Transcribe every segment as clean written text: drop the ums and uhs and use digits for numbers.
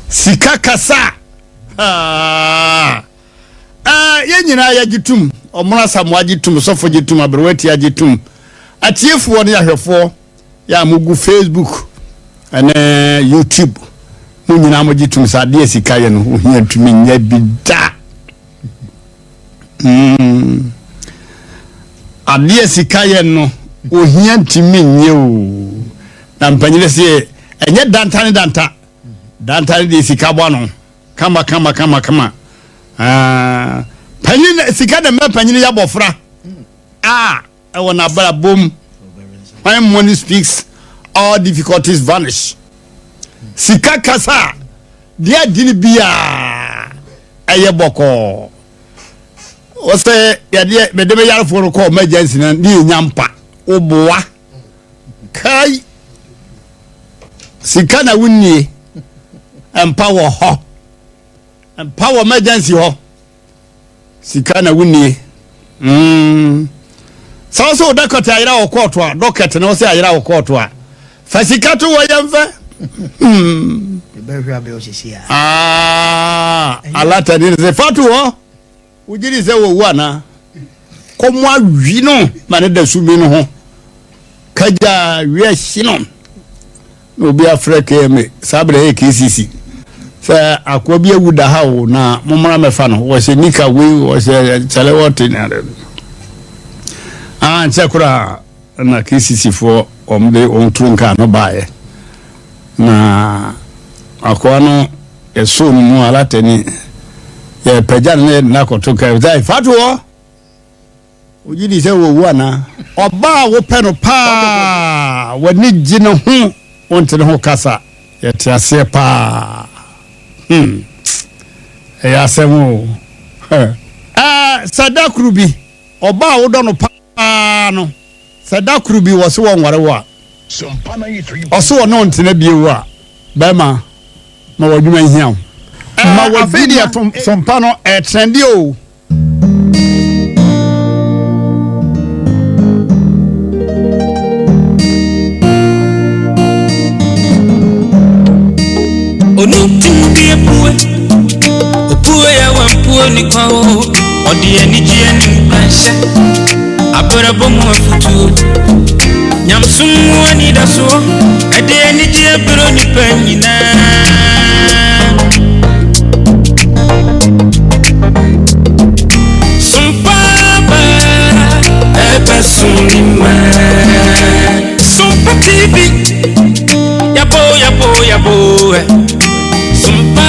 Sika kasa. Yenyina ya gitum. Omra samwa gitum, sofo gitum, abrewati ya gitum. Atiefu ne ahwefo ya mugu Facebook and YouTube. Munyina mo gitum sa de sika ye no ohia tumi nya bida. Ade sika ye no ohia tumi nye o. Na mpanyile se enye danta de sika bwa no. Kama. Panyine sika de me panyine ya bofra. I wanna bra boom. When money speaks, all difficulties vanish. Sika kasa dia dini bia eye boko. O say ya de me de yar for ko emergency na di nyampa oboa. Kai sika na wunni empower ho. Empower emergency ho. Sika na wunni. So dakota ayira okoto a docket na o say ayira okoto a fasika to woyamfa behwa be osisi alata ni se fatu ho ujiri se wo wana komo awi no mane da sumi no ho kaja wi hino no bi afrika me sabre ekcc sa akwa awuda ha wo na momra mefa no wo se nika we wo se chale wote na nchekura na KCC for omde ontrunka no bae na akwa no eso mu alateni ye peja na kotoka dai fatuo ujidi se wo wana oba wo peno pa wani gino hu onte ho kasa ye tiase pa ya semu sadakrubi oba wo do no pa no sadakuru bi wo so wonware wa SOMPA 106.5 oso no ntena biewu a bema ma wadwuma hiam ma wafidia SOMPA no trendi o onutumbi epuwe ya wampuo ni kwao odi enije ni pressure abara bomo futu nyamsumu ani daso ade ni die bro ni panyina SOMPA ebe sunima SOMPA TV yabo SOMPA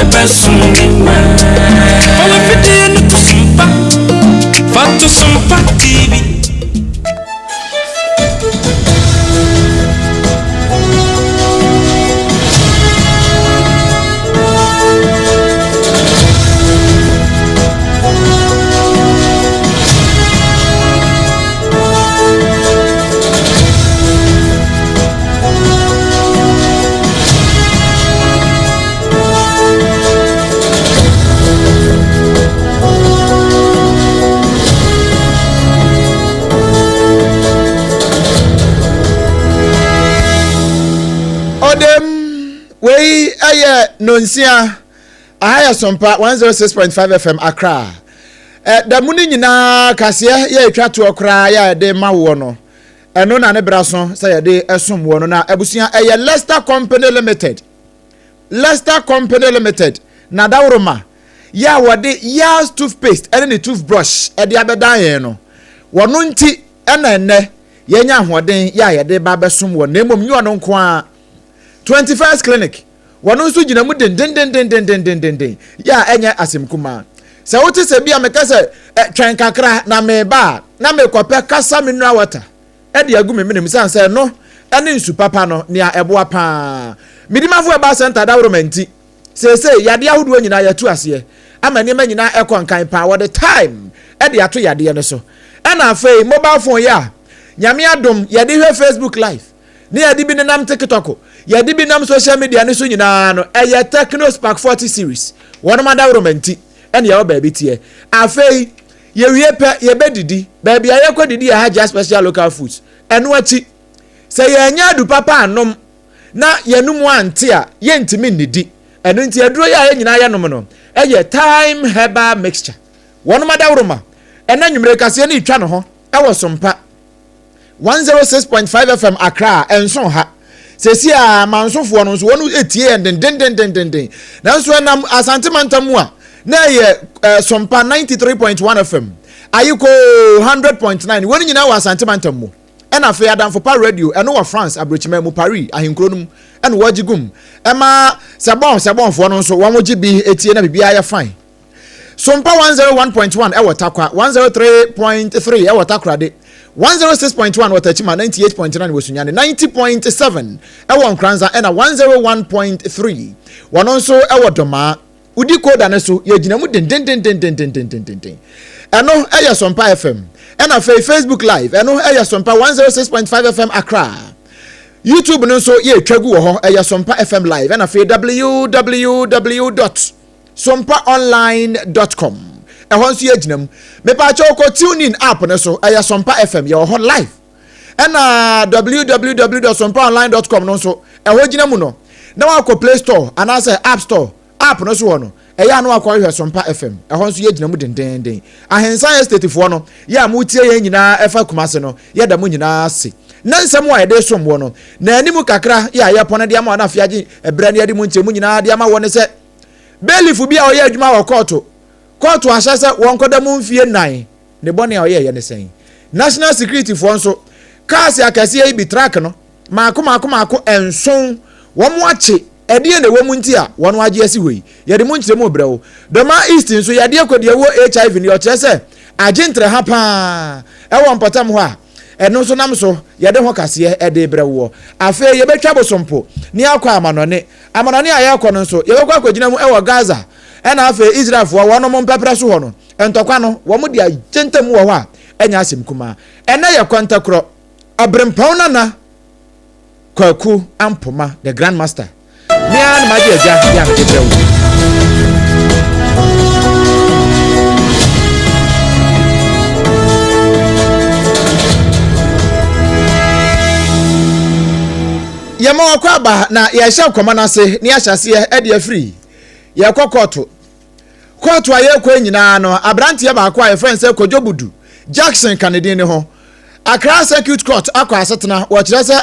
ebe sunima ola fide no to SOMPA Fato SOMPA TV. Wey aye nonsia ahaya SOMPA 106.5 FM Accra. Da muni nyina kase ye atwa to okra ya de mawo no. Eno na ne braso say ye de esom wo no na abusia aye Leicester Company Limited. Leicester Company Limited na dawroma ya wode ya toothpaste ene ne toothbrush e de abedan ye no. Wono nti ena enne ye nya ahoden ya ye de ba besom wo na emom nyi wono nko a 21st clinic wanu su gina mu den ya enya asemkuma se wote se bia meka se twen kakra na me ba na me kope kasa mineral water e de agu me menim san se no ene nsu papa no nia ebo apa midimafo e ba center dawromenti se yade ahodo nyina yatu ase ama ne nyina ekonkan pa wo the time e de ato yade ne so ana afei mobile phone ya nyame adom yade hwe Facebook live ni yade bi nam TikTok yadi bi nam social media ne so nyina no eye Techno Spark 40 series won ma da romanti ene ya ba bi tie afei ye wie pe ye bedidi ba bia ye kwadidi ya haja special local foods eno achi se ye nya du papa anom na yenumu ante a yentimi nnidi eno nti aduro ya nyina ya nom no eye time herbal mixture wono madawroma ena nwumre kase ne itwa no ho ewo sompa 106.5 FM Accra enso ha sesi a mansofo no so wono etie den na so na asante mantamu a na ye sompa 93.1 FM ayiko 100.9 wono nyina wa asante mantamu ena fe adamfo pa radio eno wa France abrochima mu Paris ahenkronum eno wagigum ema sebon fo no so wo gi etie na bibia ya fine sompa 101.1 ewo takwa 103.3 ewo takra de 106.1 watachima 98.9 wosunyane 90.7 ewo nkranza ena 101.3 wono nso ewo doma udi koda ne so yegina mu den eno eya sompa FM ena Facebook live eno eya sompa 106.5 FM Accra YouTube no so ye twagu wo ho eya sompa FM live ena www.sompaonline.com ehon so yeginam me pa cho ko tune in app ne so eya sompa FM ye ho live ena www.sompaonline.com no so ehon ginam no na wa ko Play Store ana say App Store app no so no eya no akwa hwe sompa FM ehon so yeginam den ahensan estate fo no ya mu tie ye nyina efa kumase no ye da mu nyina ase na nsem wa ede somwo no na animu kakra ya ye pone de ama na afiage ebra ne ade mu ntemu nyina de ama woni se belief bia oye adwuma wa court ahye se won koda mu mfie nan ne bone oye ye ne sen national security fo nso cars akase yi bi track no maako enson wo mu ache ede ne wo mu nti a won age asi hoyi ye de mu nkyeremu brewo doma east nso ye de akodi wo HIV ni o kire se agentre ha pa e won potam ho a eno so nam so ye de ho kase e de brewo afa ye betwa bosompo ni akwa amanone aye akọ no nso ye bekwa akogina mu e wo Gaza ena afa Israel fo wono mo mpepere so ho no entokwa no wo mu de agentem wo ho a enya asem kuma ena ye kontakro abrempon na kwaku ampoma the grandmaster me an maji eja ya de brewo yema wakwa ba na ya hye komana se ni ahyase e de free ye kokoto aye kwa nyina no abrante ba akwa ye friend se kojobudu Jackson Canadian ne ho Accra Circuit Court akwa asetena wo kire se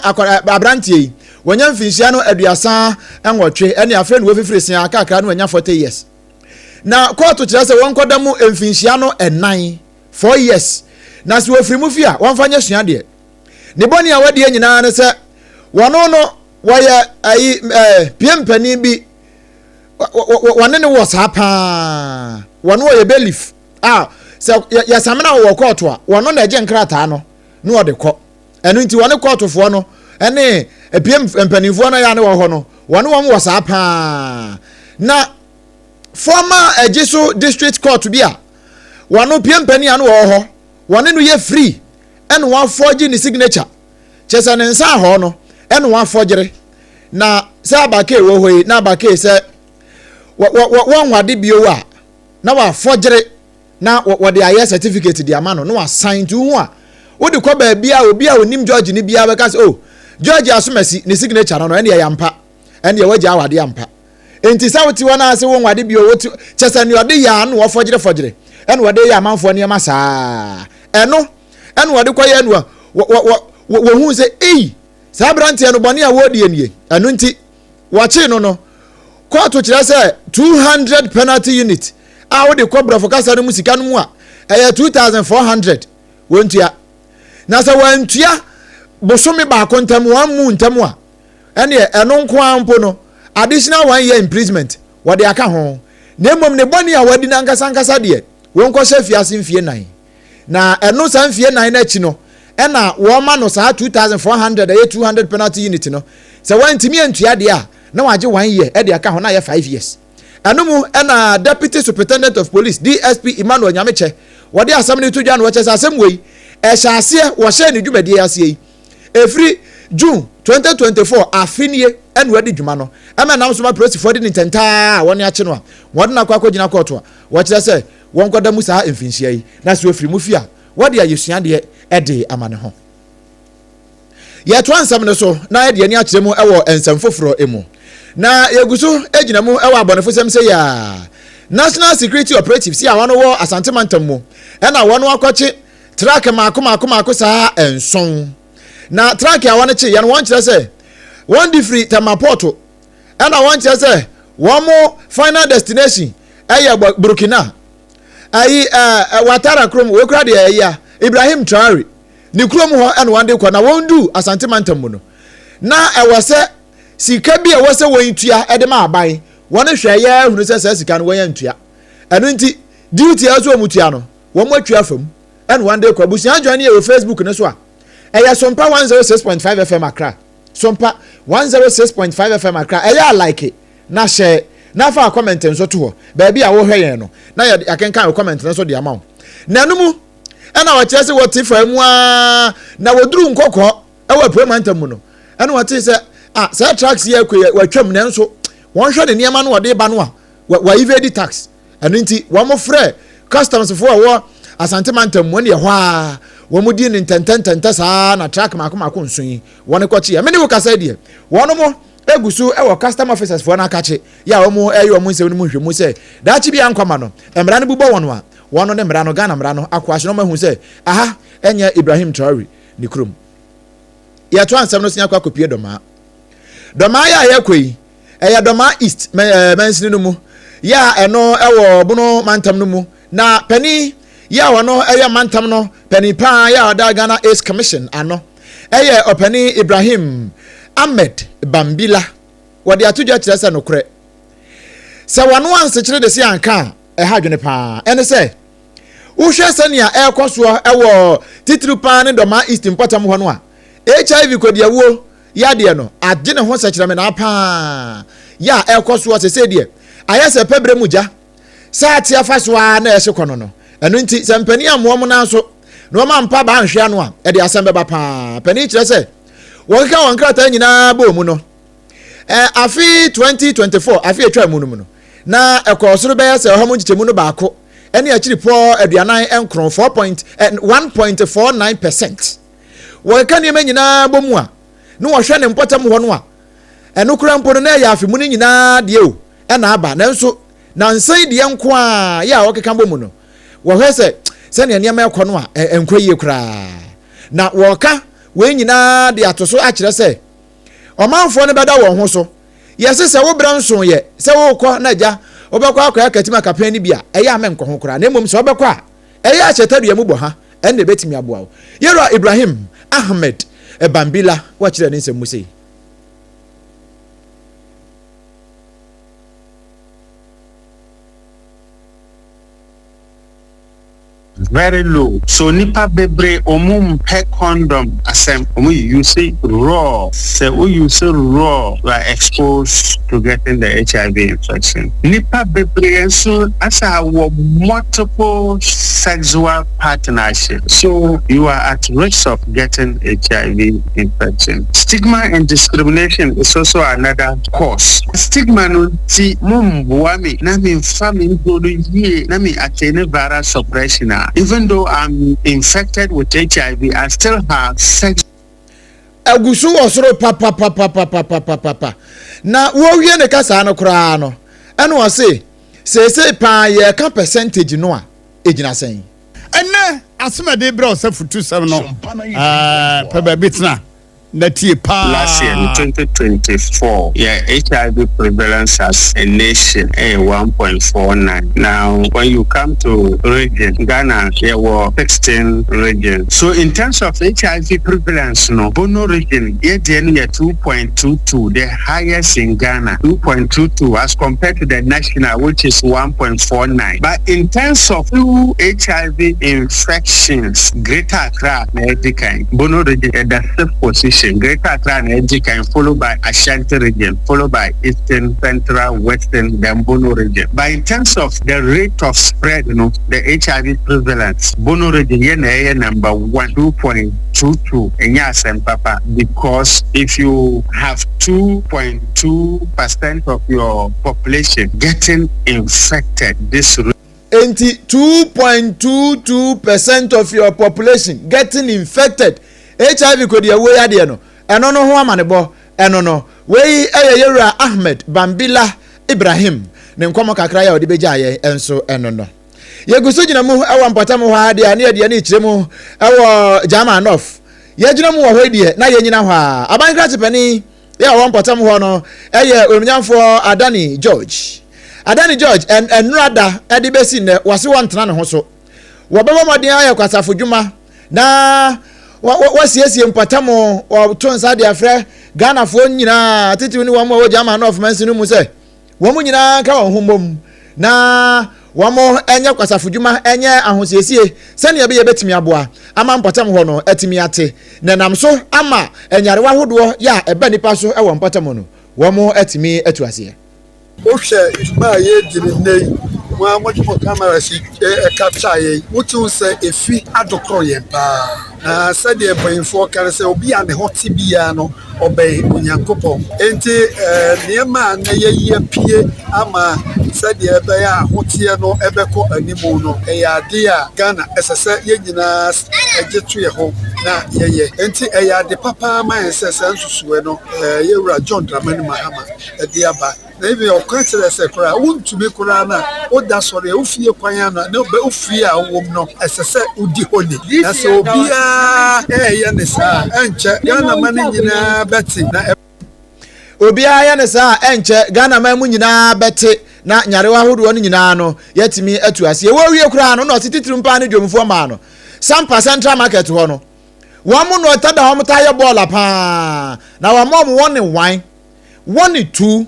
abrante yi wonya mfinhia no aduasa enwotwe ene afre no wofifiri sen aka Accra no wonya 40 years na court kire se won koda mu mfinhia no enan 4 years na se wofiri mu fia won fanya sua de ne boni a wade nyina ne se wono no waya ayi piempani bi wone ne wo sapa wono ye belief se ya samena wo court a wono na je nkrata no no de kọ enu nti wone court fo no ene piempanifo no ya ne wo ho no wono wo sapa na former Ejiso district court bia wono piempani ya no wo ho wone no ye free ene wo forge ni signature chese ne nsa ho no ene wa forgere na se abake wo hoi na abake se won wade bio a na wa forgere na wo de aye certificate di amano na wa sign to hu a wo de ko ba bia obi a onim George ni bia be ka se oh George asomasi ni signature no ene ya mpa ene ye waje awade ampa enti sa woti wona se won wade bio woti chese ne ode ya na wo forgere ene wode ya amanfo ne ma saa eno ene wode ko ye enu wo hu se Sabrante no boni a wodi enie anu nti wachi no court kire se 200 penalty unit a wodi kobra for kasa no musika no mu a 2400 wontua na se wantua bosome ba kontam wan mu ntam a ene eno nko ampo no additional 1 year imprisonment wodi aka ho na mom ne boni a wadi na nkasa de wonko hye fiase mfie nan na eno san mfie nan na chi no ena woma no saa 2400 200 penalty unit no se wantimi antua de a na waje 1 year e de aka ho na ye 5 years anomu ena deputy superintendent of police DSP Emmanuel Nyameche wode asam ne tudwa no wache asem wei e hyase wo hye ne dwumade asie efri June 2024 afinie ena wadi dwuma no ema nam so ma press for de ntenta woni ache no a wode na kwa kwagina court a wo kire se won koda mu saa emfinhia yi na so efri mu fia wode ayesua de ede amane ho yɛ to ansam no so na yɛ de ani akyerɛ mu ɛwɔ nsɛm foforo emu na yeguso egyina mu ɛwɔ abɔnefo sɛm sɛ ya national security operatives ya wɔn wɔ asante mantam mu ɛna wɔn akɔkye track maako saa enson na track a wɔn kye yɛn wɔn kyerɛ sɛ wɔn di free tamapoto ɛna wɔn kyerɛ sɛ wɔn mo final destination ɛyɛ Burkina ayi watara krom we kura de ɛyɛ Ibrahim Traore ni krom hɔ ɛna wɔn de kɔ na wɔn du asante mantam mu no na ɛwɔ sɛ sika bi ɛwɔ sɛ wɔn tua ɛde ma aban wɔn hwɛ yɛ hunu sɛ sika no wɔn yɛ ntua ɛno nti duty ɛso wɔn tua no wɔn mo atua fam ɛna wɔn de kɔ busua join yɛ wɔ Facebook ne so a ɛyɛ SOMPA 106.5 FM Accra SOMPA 106.5 FM Accra ɛyɛ like na share na fa comment nso to hɔ baabi a wo hwɛ yɛn no na yɛ akenkan comment nso de ama wo na no mu ɛna wɔkyerɛ sɛ wɔte fa mu a na wɔduru nkɔkɔ ɛwɔ promantam mu no ɛna wɔte sɛ sɛ tax yɛ kɔ wɔtwam na nso wɔn hwɛ ne nneɛma no wɔde ba no a wɔ evade tax ɛno nti wɔn mo frɛ customs fo a wɔ asante mantam mu ne yɛ hɔ a wɔn mo di ne ntɛntɛntɛntɛ saa na track maako nso yi wɔn kɔkye yɛ mene wo kasa deɛ wɔn mo egusu ɛwɔ custom officers fo na kache ya wɔn ɛyɛ wɔn nsɛm no mu hwɛ mu sɛ daakye bi ankwama no mmara no bubɔ wɔn a wɔn ne mmara no Ghana mmara no akɔ ahye no mahu sɛ aha ɛnyɛ Ibrahim Traore ne kurom yɛto ansɛm no sinya akɔ akɔpie dɔmaa yɛ a yɛkɔ yi ɛyɛ dɔmaa east mansini no mu yɛ a ɛno ɛwɔ bono mantam no mu na pani yɛ a wɔno ɛyɛ mantam no pani paa yɛ a ɔda Ghana Ace Commission ano ɛyɛ ɔpani Ibrahim Ahmed Bambila wɔde atodwa kyerɛ sɛ nokorɛ sɛ wɔno ansekyere de si anka ɛha dwene paa ɛne sɛ wohwɛ sɛnea ɛrekɔ soɔ ɛwɔ titiri paa ne dɔmaa east mpɔtam hɔ no a HIV kɔdiawuo yadeɛ no agye ne ho sɛkyerɛme na paa ya ɛrekɔ soɔ sɛ deɛ ayɛ sɛ pɛbrɛ mu gya sɛ ate afa so a na ɛhye kɔ no ɛno nti sɛ mpani amoa mu nanso na wɔma mpa ba anhwɛ ano a ɛde asɛm bɛba paa pani kyerɛ sɛ wɔkeka wɔn krataa nyinaa bɔ mu no afi 2024 afi atwa mu no na ɛkɔ soro bɛyɛ sɛ ɔha mu nkyekyɛmu no baako ɛne akyiri pɔ aduanan ɛnkron 1.49%. wɔkeka nneɛma nyinaa bɔ mu a na wɔhwɛ ne mpɔtam hɔ no a ɛno kora mpo no na ɛyɛ afi mu no nyinaa deɛ o ɛna aba nanso na nsan deɛ nko a yɛ a wɔkeka bɔ mu no wɔhwɛ sɛ sɛnea nneɛma ɛkɔ no a ɛnkɔ yie koraa na wɔka wɔn nyinaa de ato so akyerɛ sɛ ɔmanfoɔ no bɛda wɔn ho so yɛse sɛ wobra nso yɛ sɛ wokɔ na agya wobɛkɔ akɔyɛ akatima kapɛn no bi a ɛyɛ ama nkɔ ho koraa na mmom sɛ wobɛkɔ a ɛyɛ ahyɛtadua mu bɔ ha ɛnna ɛbɛtumi aboa wo yɛrɛ Ibrahim Ahmed Bambila wɔkyerɛ ne nsɛm mu sei very low. So nipa bebre pet condom asem you say raw. Say you say raw, you are exposed to getting the HIV infection. Nipa bebre so as our multiple sexual partnership. So you are at risk of getting HIV infection. Stigma and discrimination is also another cause. Stigma no ti mumbuami na mi family go ye na mi attain viral suppression. Even though I'm infected with HIV, I still have sex. Agusu osoro papa. Na wo wie ne kasa no kra no. Eno wo se pa ye ka percentage no a ejina sen. Ene asema de bra o se futu sem no. Pa ba bitna. Last year in 2024, HIV prevalence as a nation 1.49. Now, when you come to region, Ghana, there were 16 regions. So, in terms of HIV prevalence, Bono region, here 2.22, the highest in Ghana, 2.22 as compared to the national, which is 1.49. But in terms of new HIV infections, Greater Accra, Bono region at the 6th position. Greater Accra and Ejika, followed by Ashanti region, followed by Eastern, Central, Western, then Bono region. But in terms of the rate of spread, the HIV prevalence, Bono region number 1, 2.22, and yes, and Papa, because if you have 2.2% of your population getting infected, this 2.22% of your population getting infected. HIV could be away at the eno no ho amanebo eno no wei yewura Ahmed Bambila Ibrahim ne nkomo kakra ya odi beja ye enso eno no yeguso gina mu ewo mpatam ho ade ane ade ne kiremu ewo jama enough ye gina mu wo ho die na ye nyina ho a aban kra tepani ya wo mpatam ho no omnyamfo Adani George enrada ade besi ne wase wontena ne ho so wobebo modin aye kwasafo dwuma na wasiesie mpatam o tonsa de afre Ghana fo nyina titiw ni wo mo jama enough mansinu mu se wo mu nyina ka wo hombom na wamo enye kwasafudwuma enye ahosiesie sene ye be betimi aboa ama mpatam ho no atimi ate nenam so ama enyarewa hodo ya eba nipa so ewo mpatam no wamo atimi atuase o hwe ba ye dine nei wa mo mo camera si capture ye wotu se efi adokro ye pa na sade eboyinfo kare se obi a ne hoti bia no obey onyankopon enti niema na ye pie ama sade ebe ya hotie no ebeko animu no eyade a Ghana esese ye nyina egetu ye ho na ye enti eyade papa ma esese nsusuwe no ye wura John Dramani Mahama edi aba na ibe okwetele se kra wontumi kra na oda sore ofie kwanya na be ofie a wom no esese udi honi na se obia ye ne sa enche Ghana man nyina beti na obia ye ne sa enche Ghana man mu nyina beti na nyarewa hodo no nyina no yatimi atuase wo wie kra no no tititiru mpa ne dwomfo ma no SOMPA Central Market ho no wo mu no tada ho mta ye ball pa na wo mo 1-1 1-2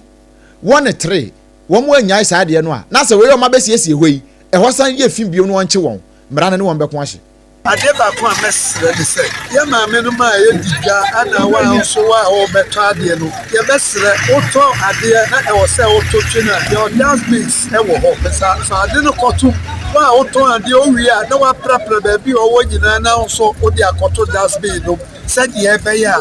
1-3 wo mu anyai sa de no a na se we yo ma besiesie hoi ho san ye fim bio no wonche won mra ne won beko ahye adeba ko amesre de se ye ma me no ma ye diga ana wa so wa o beto ade no ye besre oto ade na e wo se oto twina your dustbins e wo ho sa ade no kotu wa oto ade o wi a na wa prapra ba bi o wo nyina na so o de akoto dustbin no said ye be ya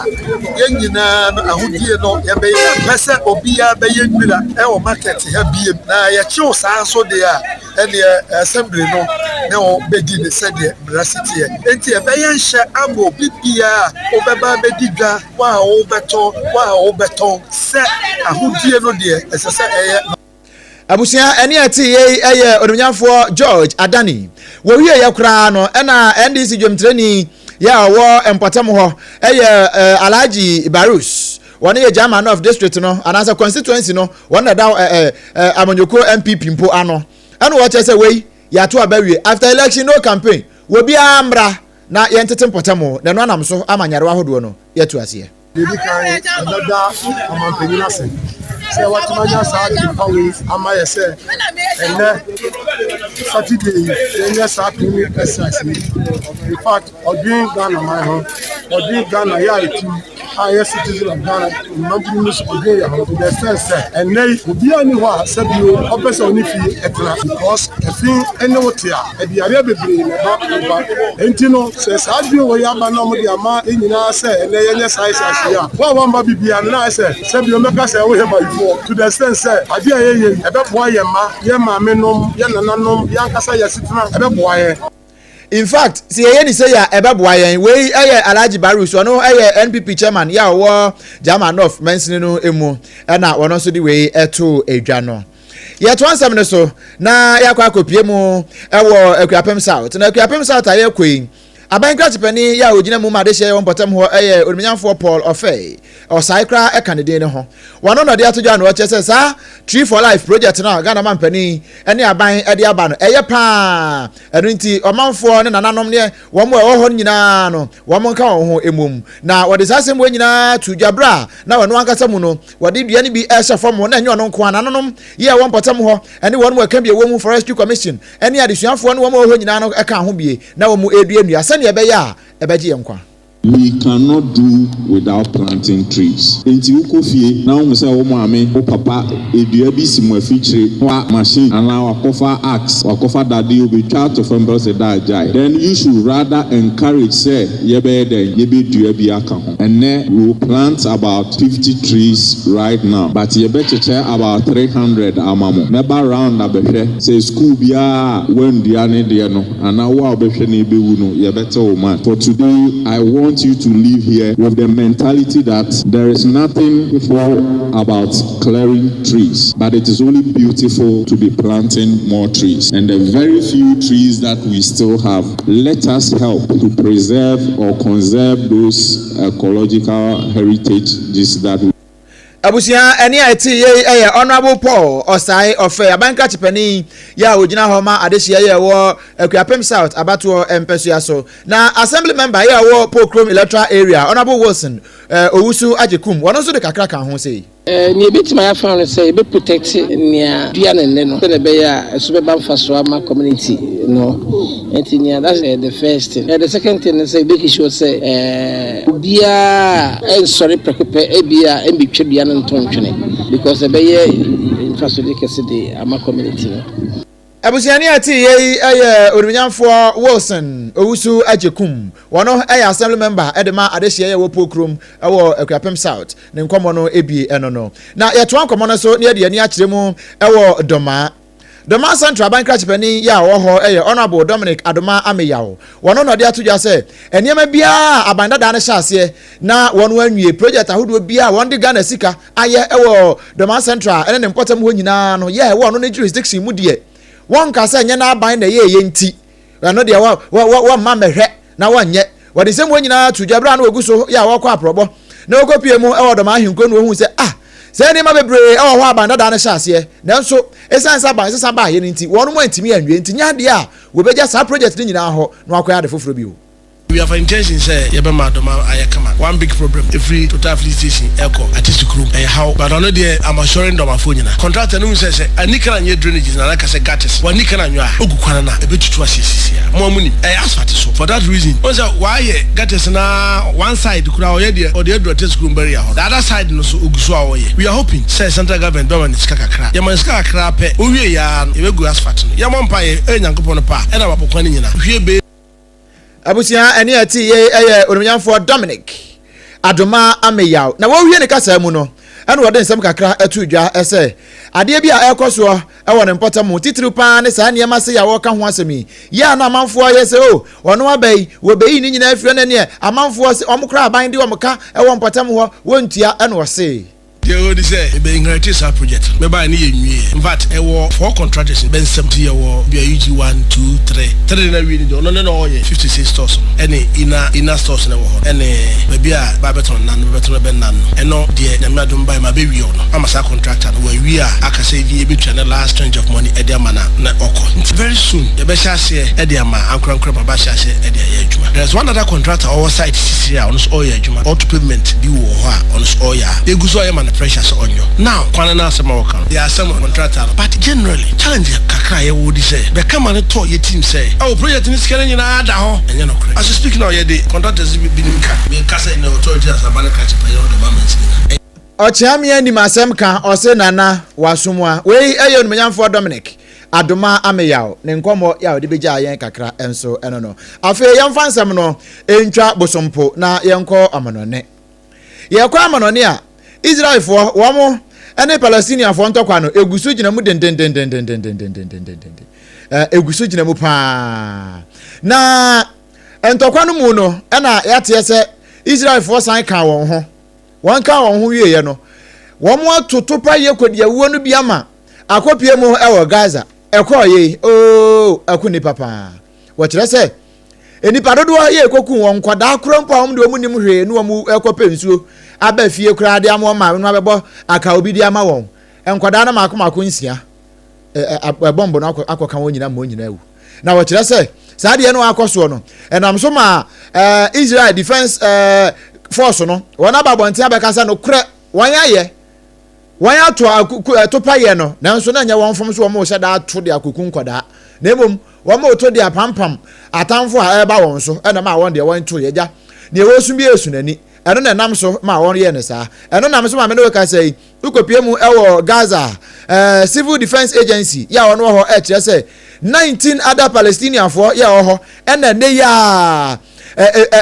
ye nyina no ahodie no ye be ya pese obia be ye nwira e wo market ha biem na ye chiw sa so de a e de assembly no na o bedi ne said ye brasity enti e be ye nhye abo bibia o be ba bedi dwa wa o beto se ahodie no de esese eye abusia eni ati ye onumnyafo George Adani wo wie ye kra no na NDC dwomtreni ya wo empatam ho Alhaji Barus wona ye German of district no anasa constituency no wona da Amanyoko MPP mpo ano ana wo chese wei ya to abawie after election no campaign wo bia amra na ye ntete empatam na no anam so amanyare ahodo no ye to ase Debi kan another amampanyina se what manya sa di powers ama ye se ene Saturday enya sa kini exercise in fact odin Ghana my home odin Ghana ya itu a citizen of Ghana mampini musu odin ya ho the sense ene obi ani ho asabio opesa oni fi etra because efin ene wotia e bi area bebre na ba enti no se sa bi wo ya ba no mo di ama enyina se ene yenye size ya wa mba bibia na se sabio meka se wo he ba to the sense ade ye ebe boa ye ma ye ma menom ye nananom ye ankasa ye sitina ebe boa ye in fact see ye ni say ya ebe boa ye we Alhaji Barus no NPP chairman ya wo German of mention no emu na wono so di we eto edwa no ye to ansem ne so na ya kwa kopie mu ewo Akuapem South na Akuapem South aye kwin aban kratipani ya ogina mu ma de hye won potem ho onumnyamfo Paul Ofei o saikra e kanede ne ho wono no de atodwa no che sa Tree for Life project na Ghana mampani ene aban e de aba no eye pa enu nti omanfo ne nananom ne wo mo ho nyina no wo mo nka wo ho emum na wo de sasem wo nyina tudwabra na wono ankasa mu no wo de dua ne bi e hye fom na enyo no nko nananom ye won potem ho ene wono mo ka bi wo mu Forestry Commission ene adesuafo no wo mo ho nyina no e ka ho bie na wo mu edua sane ebe ya ebeji yenkwa. We cannot do without planting trees. Enti ukofie na wo se wo maame wo papa edua bi si mo afichire wa machine ana wakofa axe wakofa dade obetwa to fembel se da ajai. Then you should rather encourage say yebe den yebe dua bi aka ho. Enne we will plant about 50 trees right now, but yebe cheche about 300 amamo. Never round abehwe say school bia when dua ne de no ana wo obehwe na ebe wu no yebe te wo man. For today I want want you to live here with the mentality that there is nothing beautiful about clearing trees, but it is only beautiful to be planting more trees. And the very few trees that we still have, let us help to preserve or conserve those ecological heritages that we abusia eni ati ye honorable Paul Osai of Abanka Chipani ya ojina homa adehia ye wo Akuapem South abato empesua so na assembly member ye wo Pokrom electoral area honorable Wilson Owusu Ajekum wono so de kakra kan ho sei ni betima ya fa say be protect nia dua ne no se be ya so be ban faso ama community no entinia that's the first thing. The second thing is say be sure say bia sorry prekepe bia mbitwe bia no ntontwene because be ya infrastructure kese de ama community no abusiani ati ye orunyamfo Wilson Owusu Ajekum wono assembly member edema adehia ye wo Pokrom wo Akuapem South ne nkomo no ebi eno no na ye to nkomo no so ne de ani akire mu wo Doma Central Bank Chipani ya wo ho honorable Dominic Adoma Ameyawo wono no de atudwa se eniema bia abanda da ne hyase na wono anwie project ahodo bia won de Ghana sika aye wo Doma Central ene ne importam ho nyina no ye wo no ne jurisdiction mu de won ka say nya na aban na ye nti no de wa ma mehwe na wonye wode sem wo nyina tudwabra na oguso ya wo kwa aprobo na okopie mu e Doma ahenko no hu se say ni ma bebre e wo abanda da na hyase nanso esansa ban sesa ba ye nti won mo antimi anwie nti nya de a we beja sa project ni nyina ho na akoya de foforo bi o. We have intention say you be madoma ayakama. One big problem every total fleet station echo artistic room how but on there I'm assuring them phone na contractor no say anika na drainage na like say gutters one nika na nwa ogukwana na ebetutu asisi ya mo muni asphalt so for that reason once why gutters na one side kura o ye there or the artistic room barrier the other side no so oguso awoye we are hoping say central government be man ska kakra ya man ska kakra pe owie ya ebegu asphalt no ya mo mpa ye enyankopon pa e na bapokwane nyina hwie be abusia eni ati ye onunyamfo Dominic Adoma Ameyawo na wo hwie ne kasa mu no ene wo de nsem kakra atudwa ese ade bia ekoso e wo ne mpotam titiri pa ne sa niam ase ya wo ka ho asemi ya na amanfo ye se o wono abai wo beyi ni nyina afire ne ne amanfo se omkra aban de omka e wo mpotam ho wontua ene wo se they already say e be inheritance project me buy ni yenwie in fact e wo four contractors ben 70 ye wo be UG 1 2 3 na wi ni no no 56 stores any ina stores na wo ho any be bia babeton na no beton ben na no eno de na madum buy ma be wi no amasa contractor no wi a aka say di e be twa na last tranche of money e de ama na oko very soon e be sha share e de ama ankran ba sha share e de ya adwuma there's one other contractor our site sisi a on so ya adwuma auto payment bi wo ho a on so ya eguso ya man pressures on you. Now, Kwanana Samokan, there are some contractors, but generally, challenge Kakaya would say, the come and talk your team say, oh, project in this Kenya, and you're not correct. As you speak now, the contractors will be in Casa in the authority as a banana the Ochami and Masemka, or say Nana, Wasumwa, way a young man for Dominic. Adoma Ameyawo nenkomo ya odibija yen kakra enso eno no afi yem fansam no entwa bosompo na yenko amanone yekwa amanone a Israel for wamo ene Palestinian for ntokwa no egusu gina mu den egusu gina mu pa na ntokwa no mu no ena yate se Israel for san kan won ho wiye no womo atoto pa ye kodia wo no biama akopie mu ewo Gaza ekoye akuni papa wo kire se enipa dodo ye ekoku won kwada krompa om de omunim hwe no mu ekope nsuo aba fie kura de amoma no abebo aka obi de ama won enkwada na makoma nsia bombo no akoka won nyina mo nyina ewu na wo kire se saa de no akoso no enam so ma Israel defense force no wona babonte abekasa no kure wanyaye wanya to paye no nanso na nya won fom so wo hye da to de akokun kwada na emom wo ma to de apampam atamfo a eba won so ena ma won de won to yeja na ewo sum bi esunani eno na nam so ma won ye ne saa eno nam so ma me no ka say ukopie mu ewo Gaza civil defense agency ya won ho e kire say 19 other Palestinian for ya ho ena ne ya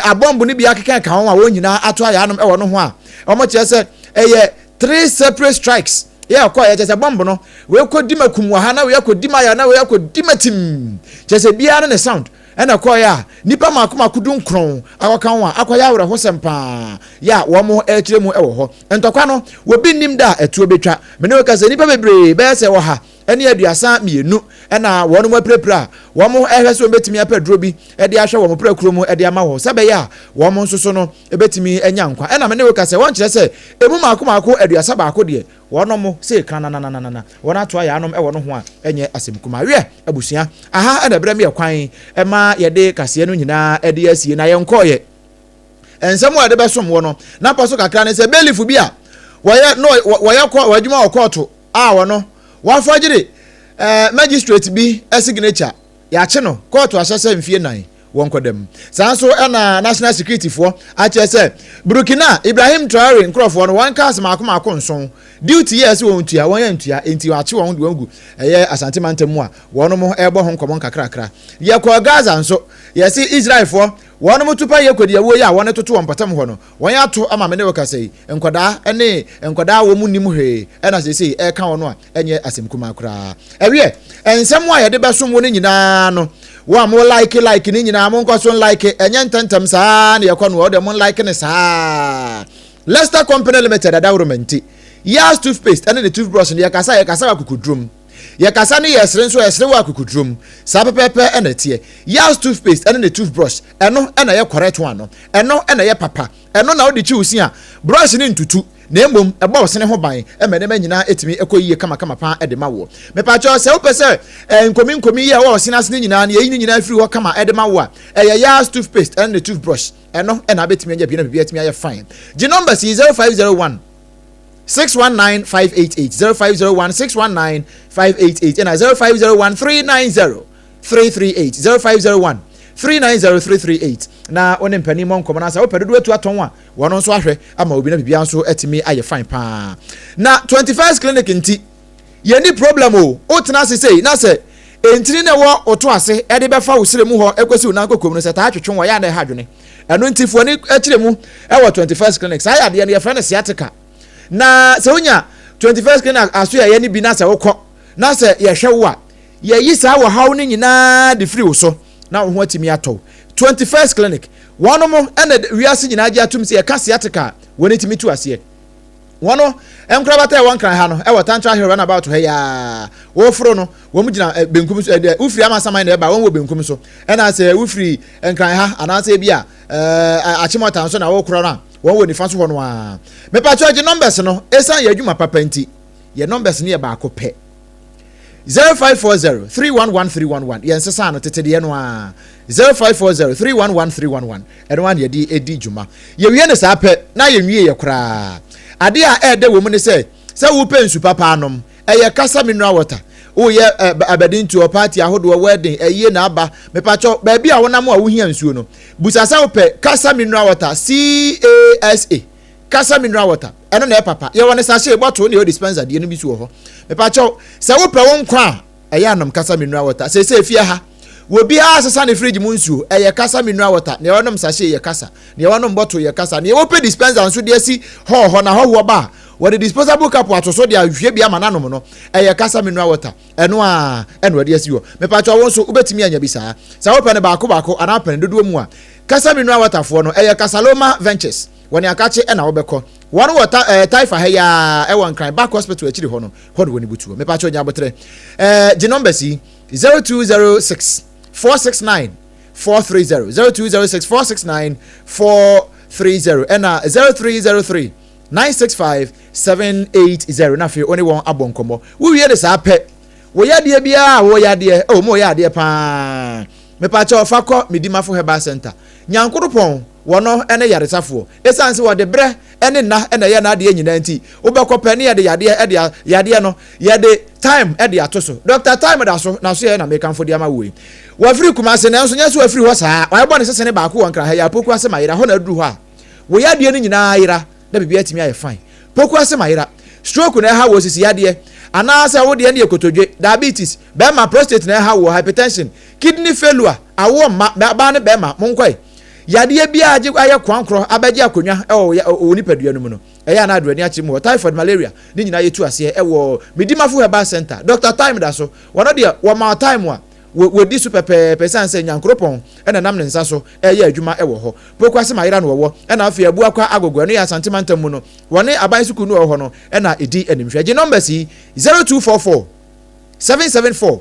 abombu ni bi akeka ka won a won nyina ato aya anom ewo no ho a omo kire say eye 3 separate strikes yeah kwa ya chese bomb no we kodima kumwa ha na we kodima ya na we kodima tim chese bia na sound ɛna kɔya nipa maako dun kron akɔka ho a akɔya awra ho sempa ya wo mo ɛkyerɛ mu ɛwɔ hɔ ntɔkwa no wo bi nim da ɛtuo betwa me ne ka sɛ nipa bebree bɛyɛ sɛ wɔ ha ɛne aduasa mienu ɛna wɔn mo aprepra wɔn mo ɛhwɛ sɛ obetimi apɛduro bi ɛde ahwɛ wɔn mo prakuro mu ɛde ama hɔ sɛ bɛyɛ a wɔn mo nso so no ebetimi anya nkwa ɛna me ne ka sɛ wɔn kyerɛ sɛ emu maako aduasa baako deɛ wɔn mo sɛ kranananana wɔn ato ayɛ anom ɛwɔ no ho a ɛnyɛ asɛm kuma wiɛ abusua aha ɛna brɛ me yɛ kwan ɛma yɛde kaseɛ no nyinaa ɛde asie na yɛnkɔɔyɛ ensɛm a yɛde bɛsom wɔ no na pɔ so kakra ne sɛ belifu bi a wɔyɛ kɔ wadwuma wɔ kɔɔto a wɔno wɔafɔgyere magistrate bi signature yɛakye no kɔɔto ahyɛ sɛ mfie 9 wɔn kɔdam saa nso ɛna national security foɔ akyerɛ sɛ Burkina Ibrahim Traore nkurɔfoɔ no wɔn ka asɛm akoma nson duty yɛ sɛ wɔn tua wɔn yɛ ntua enti wɔakye wɔn de wɔn gu ɛyɛ asante mantam mu a wɔn mo ɛbɔ ho nkɔmɔ nkakrakra yɛkɔ Gaza nso yɛsi Israelfoɔ wɔn mo tupa yɛ kɔdi ɛwɔ yɛ a wɔn toto wɔn patam hɔ no wɔn ato ama me ne wɔ kasa yi nkɔdaa wɔn mu nim hwee ɛna sɛsɛ ɛka wɔn a ɛnyɛ asɛm kuma koraa ɛwiɛ nsɛm a yɛde bɛsom wɔn nyinaa no wa mo like ni nyina mo nko so like enye ntantam saa na yakɔ no wo de mo like ne saa Leicester Company Limited adawromenti Yas toothpaste and the toothbrush ne yakasa akukudrum yakasa ne yesre nso yesre wa akukudrum saa pepepe and etie Yas toothpaste and the toothbrush eno na ye correct one no eno na ye papa eno na wo de chi usi a brush ne ntutu na emom eba wo sene ho ban emene ma nyina etimi ekoyie kama pa ede ma wo me pa cho se wo pese nkomi ye wo sene asene nyina na ye nyina free ho kama ede ma wo a eye Yas toothpaste and the toothbrush eno na betimi anya bi na bibia etimi aye fine the number is 0501 619 588 0501 619 588 and 0501 390 338 0501 390-338 na one mpani mo nkomo na sa opedodo atu aton a wono nso ahwe ama obi na bibia nso etimi aye fine pa na 21st clinic nti ye ni problem o tena se na se entini na wo oto ase e de befa wo sire mu ho ekwesi wo na kokom no se ta atwetwe wo ya na ha dwene eno ntifo ni akire mu e wo 21st clinic sa ya de ne ye fa na sciatica na se onya 21st clinic aso ya ni bi na se wokọ na se ye hwe wo a ye yi sa wo haw ni nyina de free wo so na ho atimi ato 21st clinic wono mo ena wiase nyina agi atum se ye ka sciatica woni timi tu ase wono enkrabata e won kran ha no e watantra here run about he ya wo fro no wo mu gina benkum so ufiri amasaman na e ba won wo benkum so ena se ufiri enkran ha anase bia achimota so na wo kro na won wo nifa so ho no a me pa charge numbers no esan ya adwuma papa nti ye numbers ne ye ba akopɛ 0540 311311 yensesa no tetede no a 0540 311311 eno an ye edi dwuma ye wie ne saa pɛ na ye nwie ye kora ade a ede wo mu ne se wo pensu papa anom eye kasa mineral water wo ye abedin to party ahodo wedding eye na aba me pacho ba bia wonam a wo hia nsuo no busasa wo pɛ kasa mineral water CASA kasa mineral water eno na e papa ye woni sachet bottle ne o dispenser de no bi su ho me pacho se wo pɛ won kwa eye anom kasa mineral water se fie ha wo bi asesa ne fridge mu nsuo eye kasa mineral water ne wonom sachet ye kasa ne wonom bottle ye kasa ne wo pɛ dispenser nso de asi ho na ho ba what the disposable cup atoso de ahwe bia mananom no eye kasa mineral water eno de asi wo me pacho won so ubetimi anya bi saa wo pɛ ne baako ana pɛ ne dodo mu a kasa mineral water fo no eye Kasaloma Ventures woni akache na wobekɔ one water taifa he ya e won kan back hospital akiri ho no ho de woni butuo me pa cho nya botre the number si 0206 469 430 0206 469 430 and 0303 965 780 na fe only one abonkomo we wie de sa pɛ wo ya de bia wo ya de o mo ya de pa me pa cho fa kɔ medimafo herbal center nyankoropon wono ene yaresafo esanse wo de bre ene na ene ye na de nyina nti wo bekɔpɛ ne ye de yade no ye de time e de atoso Dr. Time da so na so ye na mekanfo de ama wo wa free kumase na nso nya so afiri ho saa wa bɔ ne sese ne baako won kra ha ya poku ase mayira ho na duru ho a wo yade ne nyina yira da bibia atimi aye fine poku ase mayira stroke na ha wo sisi yade ana se wo de ne ekotodwe diabetes be ma prostate na ha wo hypertension kidney failure awo ma ba ne be ma monkoi yade bia age aye kwankro abaje akonwa o nipadua no mu no eya na adwani achi mu typhoid malaria ni nyina yetu ase e wo medimafo herbal center Dr. Time da so wono de wo ma time a wo di super pesan say nyankropon e na nam ne nsa so e ye adwuma e wo ho pokwase mayira no wo e na afi abu akwa agogwa no ya santimantam mu no woni aban suku no wo ho no e na edi animhwe je numbers yi 0244 774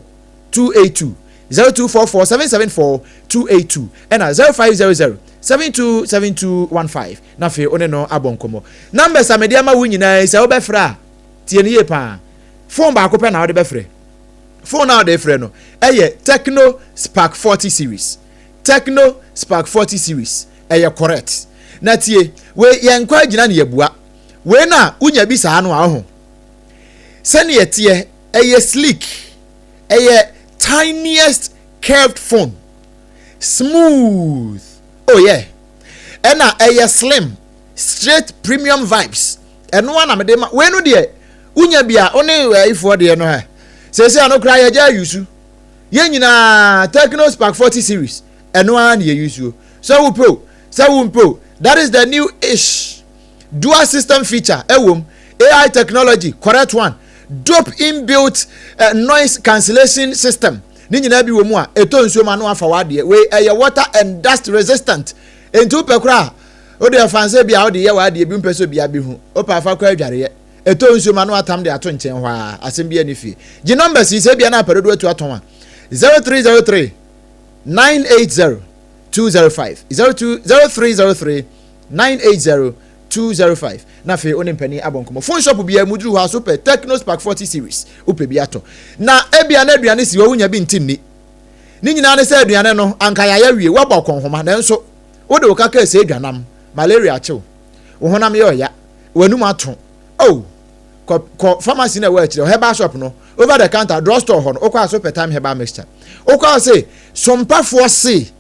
282 0244 774 282 and 0500 727215 na fe one no abonkomo numbers amediama wu nyina se obefra tie ne ye pa phone ba ko pe na ode befre phone na ode frɛ no Techno Spark 40 series Techno Spark 40 series correct na tie we yenkwa gina ne yebua we na unya bi saa no aho se ne tie sleek tiniest curved phone smooth oh yeah and slim straight premium vibes and one am de we no de unya bia one ifo de no ha se no kra ya ja yusu ye nyina Techno Spark 40 series and one ye yusu so we pro that is the new ish dual system feature AI technology correct one dope inbuilt noise cancellation system ni nyina bi wo mu a eto nsuo ma no afa wade we water and dust resistant entu pekra o de fanse bia o de ye wade bi mpeso bia bi hu o pa afa kwa adware eto nsuo ma no atam de ato nchen hwa asem bia ne fie gi numbers se bia na peredo atu aton a 0303 980 205 0303 980 205 na fe onim pani abonkomo phone shop bia muduru ha super Techno Spark 40 series upe bia to na ebia na aduane si wo nya bi ntinni ni nyina ne se aduane no anka ya wie wabɔ konhoma na nso wo de okaka se aduanam malaria chew wo honam ye oya wanum ato oh ko pharmacy na wa chire herbal shop no over the counter drugstore ho no okwa super time herbal mixture okwa say SOMPA se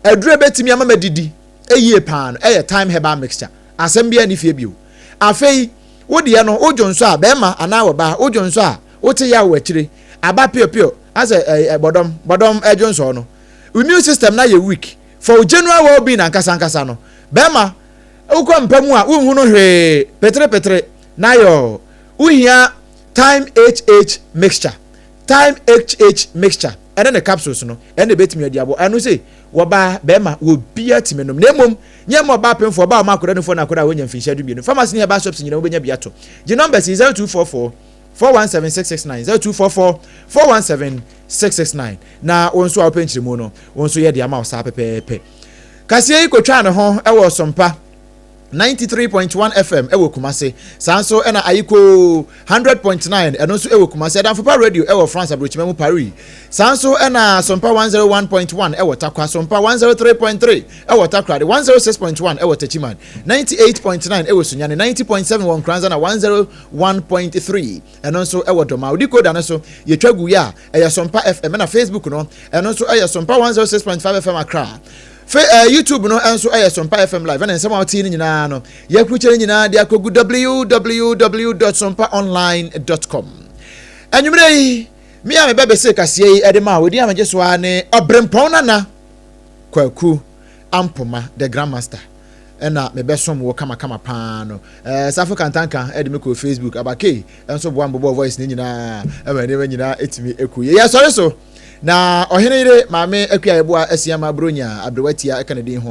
adure betimi ama madidi eyie pan time herbal mixture asem bia ni fie bio afei wodi ya no ojonso a bema ana wo ba ojonso a wote ya wo akire aba pio as bodom ejonso no immune system na ye weak for general well being ankasa no bema ukọ mpamu a unhu no hwe petre na yo uhia time HH mixture and then the capsules no and the betimi adi abo anu say wo ba bema wo bia timenom na mom nye mo ba pemfo ba ma akora no fo na akora wo nya mfinhia du bi no pharmacy ne ba shops nyina wo benya bia to the number is 0244 417669 0244 417669 na wonso a penchire mu no wonso ye de ama osa pepepe kasie ikotwa ne ho e wo SOMPA 93.1 FM ewo Kumase sanso ena ayiko 100.9 eno so ewo Kumase Danfopa radio ewo France abrochimemu Paris sanso ena SOMPA 101.1 ewo Takwa SOMPA 103.3 ewo Takra 106.1 ewo Techiman 98.9 ewo Sunyane 90.7 won Kranza na 101.3 eno so ewo Doma udiko da so yetwagu ya eya SOMPA FM na Facebook no eno so eya SOMPA 106.5 FM Accra YouTube no enso SOMPA FM live and nsema oti ni nyina no yakruchere nyina dia kogu www.sompaonline.com anwumre yi mi a mebebe se kasie yi ede ma wodi amaje so ane obrempon nana kwaku ampoma the grandmaster ena mebesom wo kama pa no Sarfo kantanka ede me ko Facebook abake enso bo ambo voice ni nyina ema ne nyina etimi eku ye sorry so na ohenere maame akua eboa asiama bronya abrewatia eka ne din ho